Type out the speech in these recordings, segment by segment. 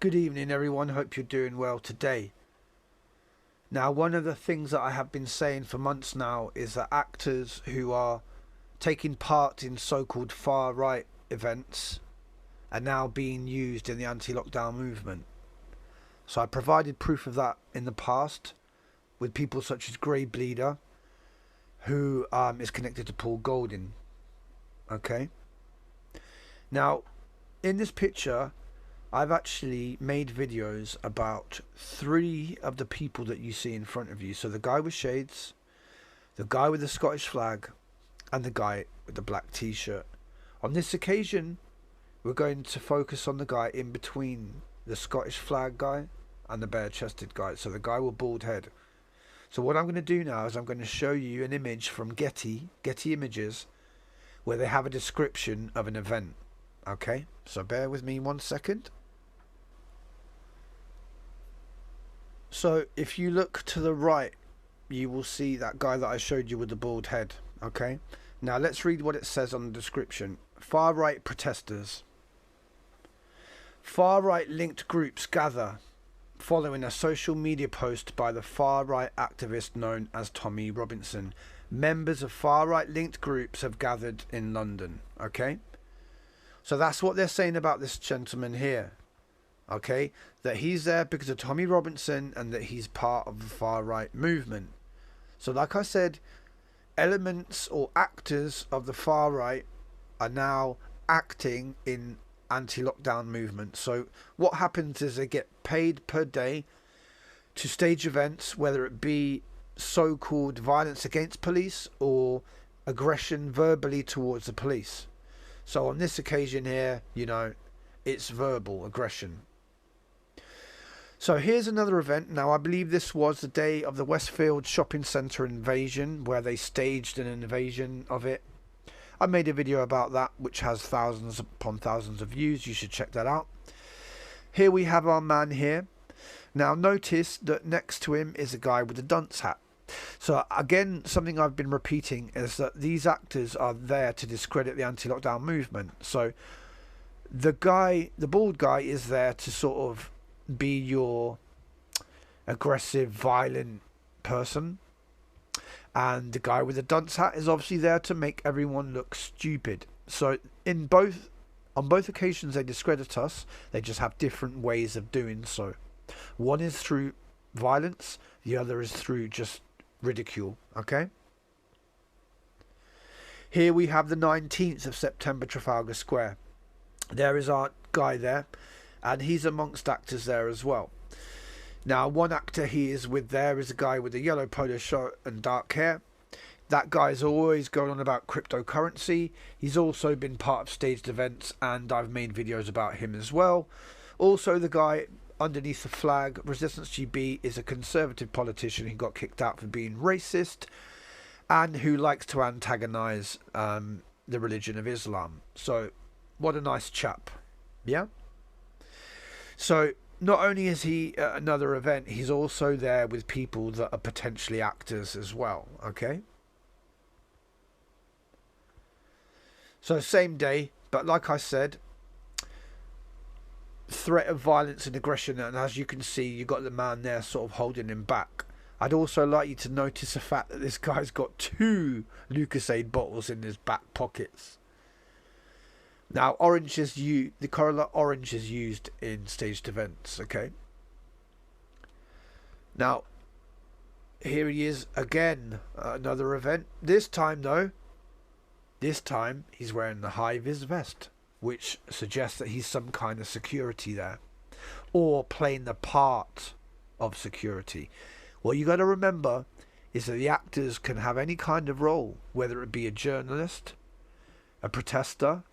Good evening, everyone. Hope you're doing well today. Now, one of the things that I have been saying for months now is that actors who are taking part in so-called far-right events are now being used in the anti-lockdown movement. So I provided proof of that in the past with people such as Grey Bleeder, who is connected to Paul Golding. Okay. Now, in this picture, I've actually made videos about 3 of the people that you see in front of you. So the guy with shades, the guy with the Scottish flag, and the guy with the black t-shirt. On this occasion, we're going to focus on the guy in between the Scottish flag guy and the bare-chested guy. So the guy with bald head. So what I'm going to do now is I'm going to show you an image from Getty Images, where they have a description of an event. Okay, so bear with me 1 second. So if you look to the right, you will see that guy that I showed you with the bald head. Okay, now let's read what it says on the description. Far right protesters. Far right linked groups gather following a social media post by the far right activist known as Tommy Robinson. Members of far right linked groups have gathered in London. Okay, so that's what they're saying about this gentleman here. Okay, that he's there because of Tommy Robinson and that he's part of the far right movement. So like I said, elements or actors of the far right are now acting in anti-lockdown movement. So what happens is they get paid per day to stage events, whether it be so-called violence against police or aggression verbally towards the police. So on this occasion here, you know, it's verbal aggression. So here's another event. Now I believe this was the day of the Westfield shopping centre invasion, where they staged an invasion of it. I made a video about that which has thousands upon thousands of views. You should check that out. Here we have our man here. Now notice that next to him is a guy with a dunce hat. So again, something I've been repeating is that these actors are there to discredit the anti-lockdown movement. So the bald guy is there to sort of be your aggressive, violent person, and the guy with the dunce hat is obviously there to make everyone look stupid. So on both occasions they discredit us. They just have different ways of doing so. One is through violence, the other is through just ridicule. Okay, here we have the 19th of September, Trafalgar Square. There is our guy there, and he's amongst actors there as well. Now, one actor he is with there is a guy with a yellow polo shirt and dark hair. That guy's always going on about cryptocurrency. He's also been part of staged events, and I've made videos about him as well. Also, the guy underneath the flag, Resistance GB, is a conservative politician who got kicked out for being racist and who likes to antagonize the religion of Islam. So, what a nice chap. Yeah? So not only is he at another event, he's also there with people that are potentially actors as well. Okay, so same day, but like I said, threat of violence and aggression, and as you can see, you got the man there sort of holding him back. I'd also like you to notice the fact that this guy's got 2 Lucasade bottles in his back pockets. Now, the colour orange is used in staged events, okay? Now, here he is again, another event. This time he's wearing the high-vis vest, which suggests that he's some kind of security there, or playing the part of security. What you got to remember is that the actors can have any kind of role, whether it be a journalist, a protester,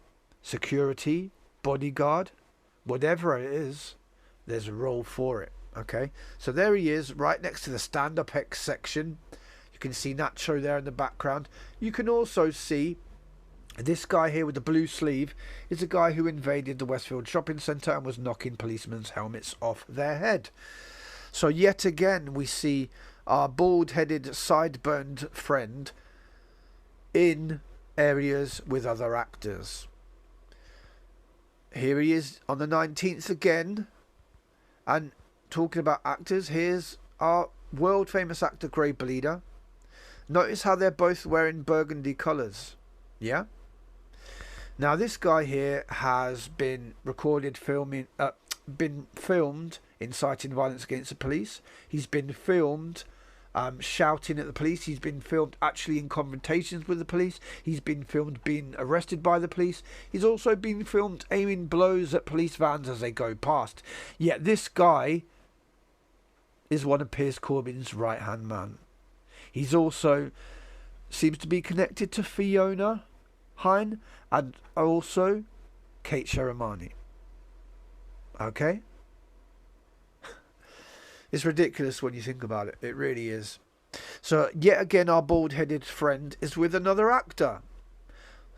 security, bodyguard, whatever it is, there's a role for it. Okay, so there he is right next to the stand-up X section. You can see Nacho there in the background. You can also see this guy here with the blue sleeve is a guy who invaded the Westfield shopping centre and was knocking policemen's helmets off their head. So yet again we see our bald-headed, sideburns friend in areas with other actors. Here he is on the 19th again, And talking about actors, here's our world famous actor Grey Bleeder. Notice how they're both wearing burgundy colours. Yeah? Now this guy here has been been filmed inciting violence against the police. He's been filmed shouting at the police. He's been filmed actually in confrontations with the police. He's been filmed being arrested by the police. He's also been filmed aiming blows at police vans as they go past. Yet this guy is one of Piers Corbyn's right hand man. He's also seems to be connected to Fiona Hine and also Kate Sheramani. Okay? It's ridiculous when you think about it. It really is. So, yet again, our bald-headed friend is with another actor.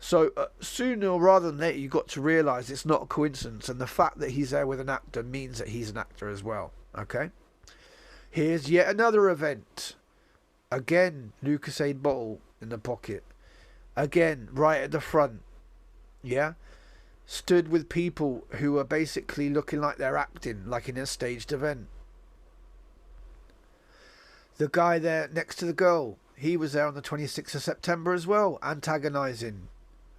So, sooner rather than later, you've got to realise it's not a coincidence. And the fact that he's there with an actor means that he's an actor as well. Okay? Here's yet another event. Again, Lucasade bottle in the pocket. Again, right at the front. Yeah? Stood with people who are basically looking like they're acting, like in a staged event. The guy there next to the girl, he was there on the 26th of September as well, antagonising.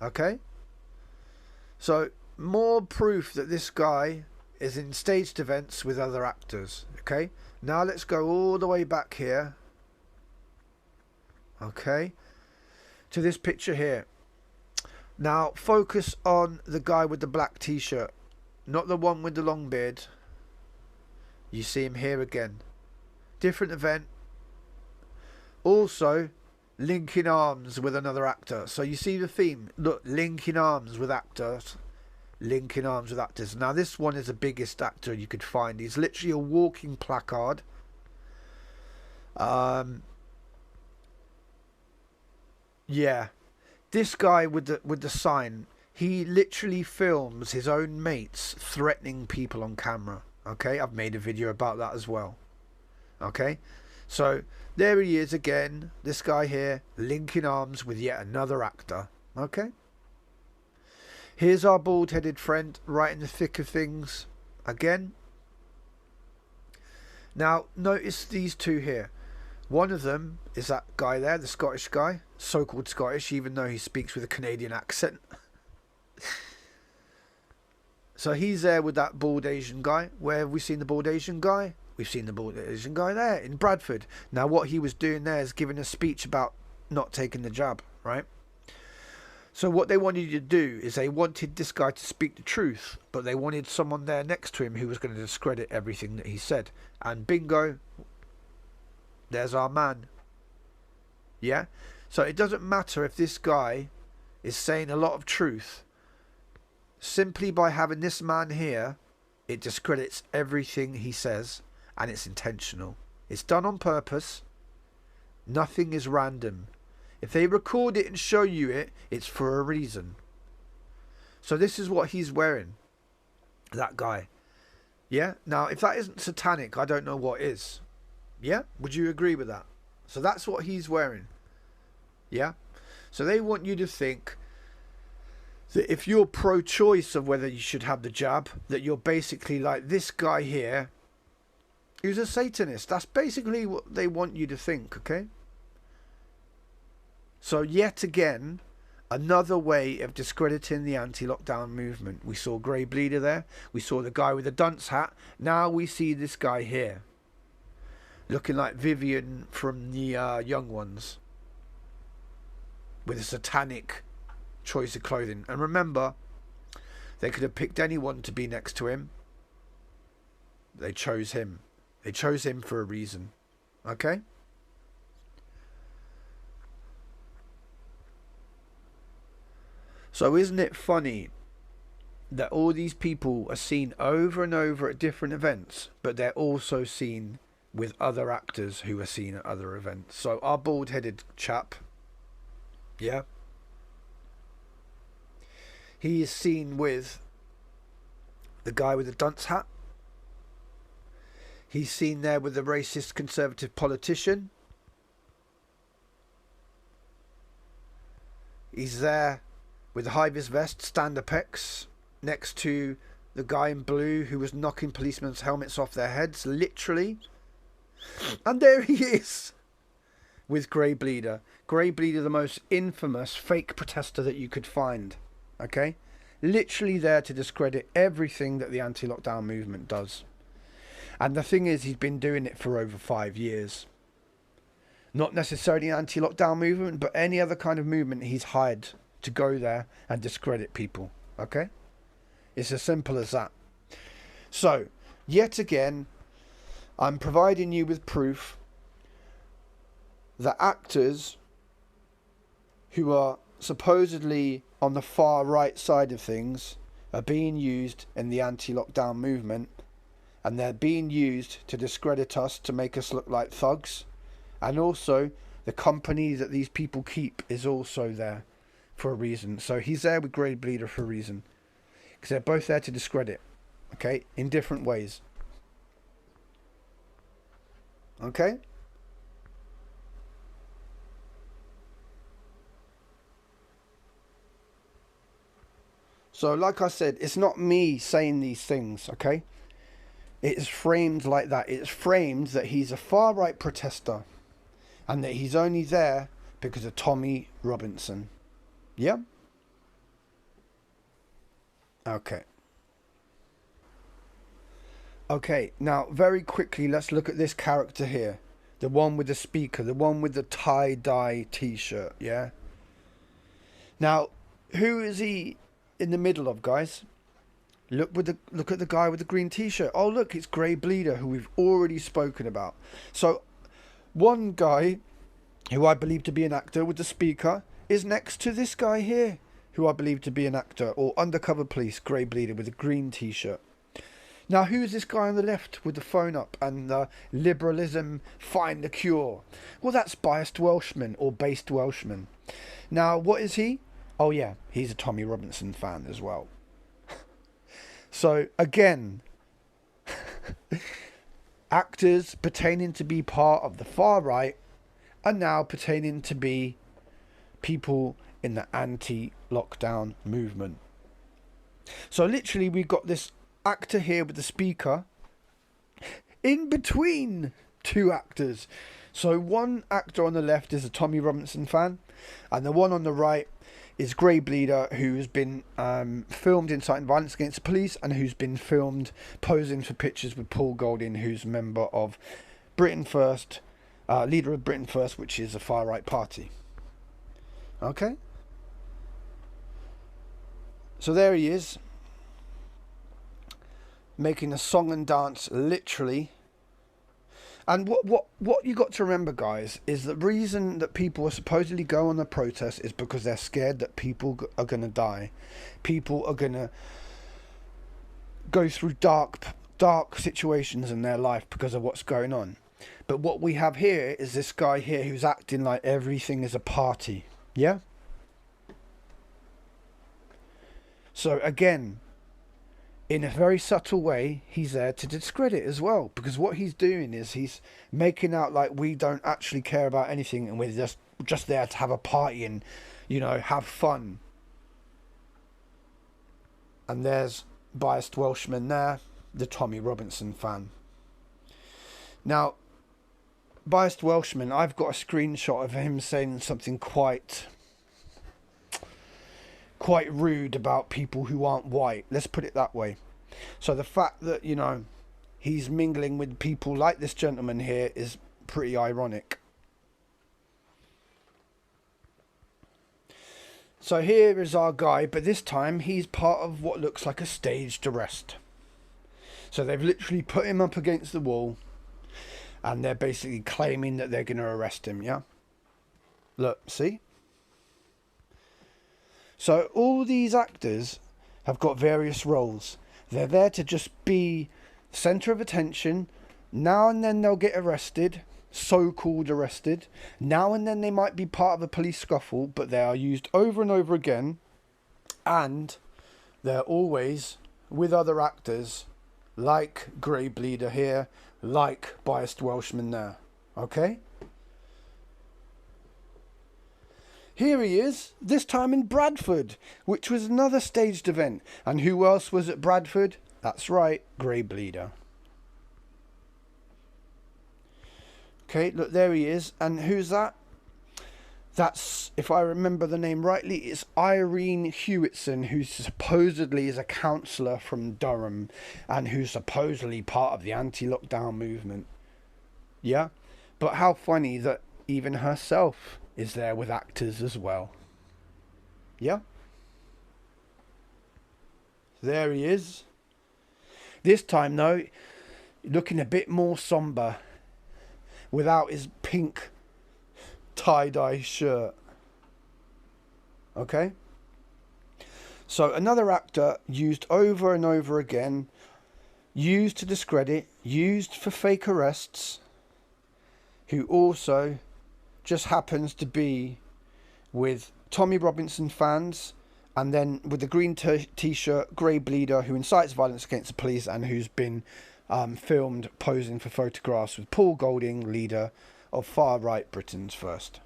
Okay? So, more proof that this guy is in staged events with other actors. Okay? Now let's go all the way back here. Okay? To this picture here. Now, focus on the guy with the black t-shirt. Not the one with the long beard. You see him here again. Different event. Also, linking arms with another actor. So you see the theme. Look, linking arms with actors. Linking arms with actors. Now, this one is the biggest actor you could find. He's literally a walking placard. Yeah. This guy with the sign, he literally films his own mates threatening people on camera. Okay, I've made a video about that as well. Okay, so there he is again, this guy here, linking arms with yet another actor. Okay, here's our bald-headed friend right in the thick of things again. Now, notice these two here. One of them is that guy there, the Scottish guy, so-called Scottish, even though he speaks with a Canadian accent. So he's there with that bald Asian guy. Where have we seen the bald Asian guy? We've seen the bald Asian guy there in Bradford. Now what he was doing there is giving a speech about not taking the jab, right? So what they wanted you to do is they wanted this guy to speak the truth, but they wanted someone there next to him who was going to discredit everything that he said. And bingo, there's our man. Yeah? So it doesn't matter if this guy is saying a lot of truth. Simply by having this man here, it discredits everything he says, and it's intentional. It's done on purpose. Nothing is random. If they record it and show you it, it's for a reason. So this is what he's wearing. That guy. Yeah? Now, if that isn't satanic, I don't know what is. Yeah? Would you agree with that? So that's what he's wearing. Yeah? So they want you to think that if you're pro-choice of whether you should have the jab, that you're basically like this guy here, who's a Satanist. That's basically what they want you to think, okay? So yet again, another way of discrediting the anti-lockdown movement. We saw Grey Bleeder there. We saw the guy with the dunce hat. Now we see this guy here. Looking like Vivian from the Young Ones. With a satanic choice of clothing. And remember, they could have picked anyone to be next to him. They chose him. They chose him for a reason. Okay? So isn't it funny that all these people are seen over and over at different events, but they're also seen with other actors who are seen at other events? So our bald-headed chap, yeah, he is seen with the guy with the dunce hat. He's seen there with the racist conservative politician. He's there with the high-vis vest, stand-up X, next to the guy in blue who was knocking policemen's helmets off their heads, literally. And there he is with Grey Bleeder. Grey Bleeder, the most infamous fake protester that you could find. Okay? Literally there to discredit everything that the anti-lockdown movement does. And the thing is, he's been doing it for over 5 years. Not necessarily an anti-lockdown movement, but any other kind of movement he's hired to go there and discredit people. Okay? It's as simple as that. So, yet again, I'm providing you with proof that actors who are supposedly on the far right side of things are being used in the anti-lockdown movement, and they're being used to discredit us, to make us look like thugs. And also, the company that these people keep is also there for a reason. So he's there with Grey Bleeder for a reason, because they're both there to discredit, okay, in different ways. Okay? So, like I said, it's not me saying these things, okay? It's framed like that. It's framed that he's a far-right protester and that he's only there because of Tommy Robinson. Yeah? Okay. Okay, now, very quickly, let's look at this character here. The one with the speaker, the one with the tie-dye t-shirt, yeah? Now, who is he in the middle of, guys? Look at the guy with the green t-shirt. Oh, look, it's Grey Bleeder, who we've already spoken about. So, one guy, who I believe to be an actor with the speaker, is next to this guy here, who I believe to be an actor, or undercover police, Grey Bleeder, with a green t-shirt. Now, who's this guy on the left with the phone up and liberalism, find the cure? Well, that's Biased Welshman, or Based Welshman. Now, what is he? Oh, yeah, he's a Tommy Robinson fan as well. So, again, actors pertaining to be part of the far right are now pertaining to be people in the anti-lockdown movement. So, literally, we've got this actor here with the speaker in between two actors. So, one actor on the left is a Tommy Robinson fan, and the one on the right is Grey Bleeder, who's been filmed inciting violence against the police and who's been filmed posing for pictures with Paul Golding, who's a member of Britain First, leader of Britain First, which is a far-right party. Okay? So there he is, making a song and dance, literally. And what you got to remember, guys, is the reason that people are supposedly go on the protest is because they're scared that people are going to die. People are going to go through dark situations in their life because of what's going on. But what we have here is this guy here who's acting like everything is a party. Yeah? So, again, in a very subtle way, he's there to discredit as well, because what he's doing is he's making out like we don't actually care about anything and we're just there to have a party and, you know, have fun. And there's Biased Welshman there, the Tommy Robinson fan. Now, Biased Welshman, I've got a screenshot of him saying something quite rude about people who aren't white. Let's put it that way. So the fact that, you know, he's mingling with people like this gentleman here is pretty ironic. So here is our guy, but this time he's part of what looks like a staged arrest. So they've literally put him up against the wall and they're basically claiming that they're going to arrest him, yeah? Look, see? So all these actors have got various roles. They're there to just be centre of attention. Now and then they'll get arrested, so-called arrested. Now and then they might be part of a police scuffle, but they are used over and over again. And they're always with other actors, like Grey Bleeder here, like Biased Welshman there. Okay? Here he is, this time in Bradford, which was another staged event. And who else was at Bradford? That's right, Grey Bleeder. Okay, look, there he is. And who's that? That's, if I remember the name rightly, it's Irene Hewitson, who supposedly is a counsellor from Durham and who's supposedly part of the anti-lockdown movement. Yeah? But how funny that even herself is there with actors as well. Yeah? There he is. This time, though, looking a bit more sombre without his pink tie-dye shirt. Okay? So another actor used over and over again, used to discredit, used for fake arrests, who also just happens to be with Tommy Robinson fans, and then with the green t-shirt, Grey Bleeder, who incites violence against the police and who's been filmed posing for photographs with Paul Golding, leader of far-right Britain's First.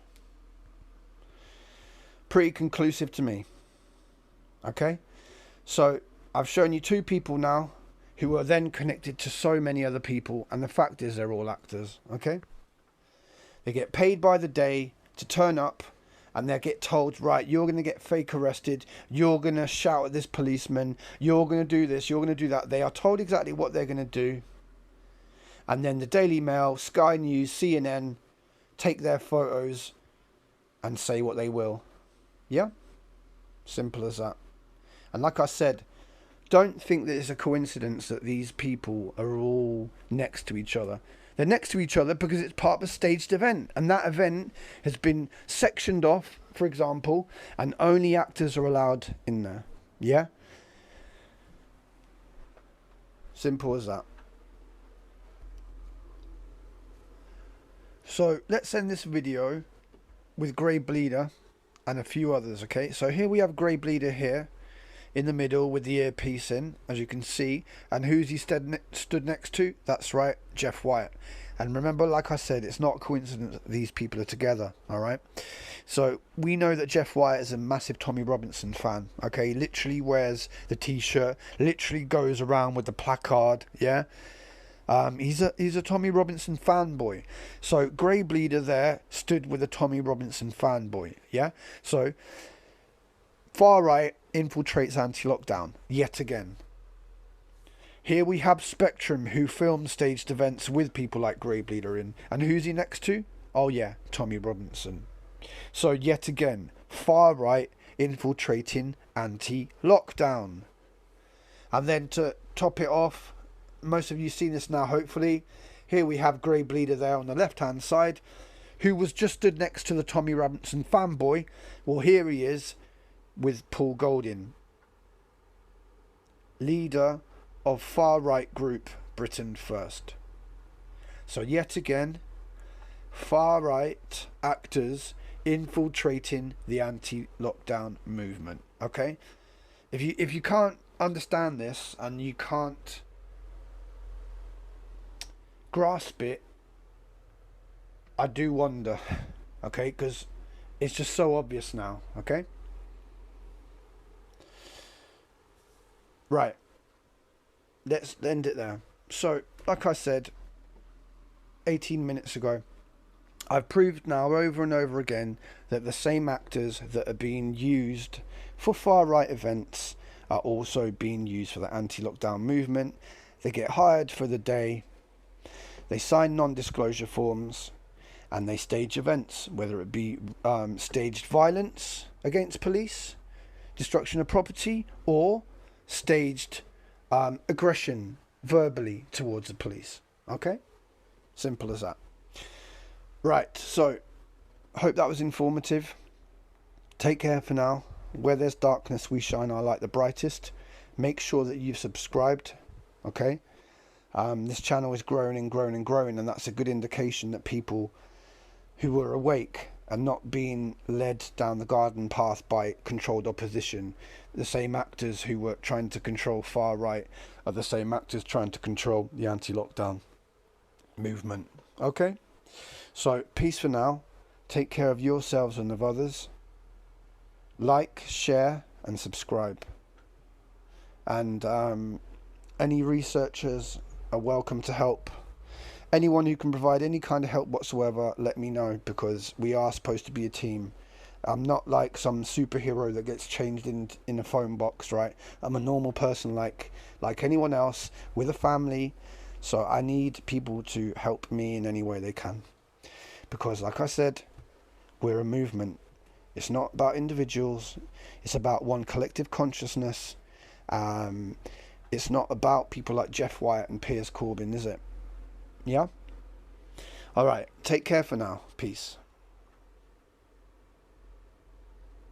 Pretty conclusive to me. Okay? So, I've shown you two people now who are then connected to so many other people, and the fact is they're all actors. Okay? They get paid by the day to turn up, and they get told, right, you're going to get fake arrested, you're going to shout at this policeman, you're going to do this, you're going to do that. They are told exactly what they're going to do. And then the Daily Mail, Sky News, CNN take their photos and say what they will. Yeah? Simple as that. And like I said, don't think that it's a coincidence that these people are all next to each other. They're next to each other because it's part of a staged event. And that event has been sectioned off, for example, and only actors are allowed in there. Yeah? Simple as that. So let's end this video with Grey Bleeder and a few others, okay? So here we have Grey Bleeder here in the middle with the earpiece in, as you can see. And who's he stood next to? That's right, Jeff Wyatt. And remember, like I said, it's not a coincidence that these people are together, all right? So we know that Jeff Wyatt is a massive Tommy Robinson fan, okay? He literally wears the t-shirt, literally goes around with the placard, yeah? He's a Tommy Robinson fanboy. So Grey Bleeder there stood with a Tommy Robinson fanboy. Yeah. So far right infiltrates anti-lockdown yet again. Here we have Spectrum, who filmed staged events with people like Grey Bleeder in, and who's he next to? Oh yeah, Tommy Robinson. So yet again, far right infiltrating anti-lockdown. And then to top it off, most of you seen this now, hopefully. Here we have Grey Bleeder there on the left-hand side, who was just stood next to the Tommy Robinson fanboy. Well, here he is with Paul Golding, leader of far-right group Britain First. So yet again, far-right actors infiltrating the anti-lockdown movement. Okay, if you can't understand this and you can't grasp it, I do wonder, okay, because it's just so obvious now. Okay, right, let's end it there. So like I said 18 minutes ago, I've proved now over and over again that the same actors that are being used for far right events are also being used for the anti-lockdown movement. They get hired for the day, they sign non-disclosure forms, and they stage events, whether it be staged violence against police, destruction of property, or staged aggression verbally towards the police. Okay? Simple as that. Right, so hope that was informative. Take care for now. Where there's darkness, we shine our light the brightest. Make sure that you've subscribed. Okay? This channel is growing and growing and growing, and that's a good indication that people who are awake and not being led down the garden path by controlled opposition, the same actors who were trying to control far right are the same actors trying to control the anti-lockdown movement. Okay? So, peace for now. Take care of yourselves and of others. Like, share, and subscribe. And any researchers are welcome to help. Anyone who can provide any kind of help whatsoever, let me know, because we are supposed to be a team. I'm not like some superhero that gets changed in a phone box, right? I'm a normal person like anyone else with a family. So I need people to help me in any way they can. Because like I said, we're a movement. It's not about individuals. It's about one collective consciousness. It's not about people like Jeff Wyatt and Piers Corbyn, is it? Yeah? Alright, take care for now. Peace.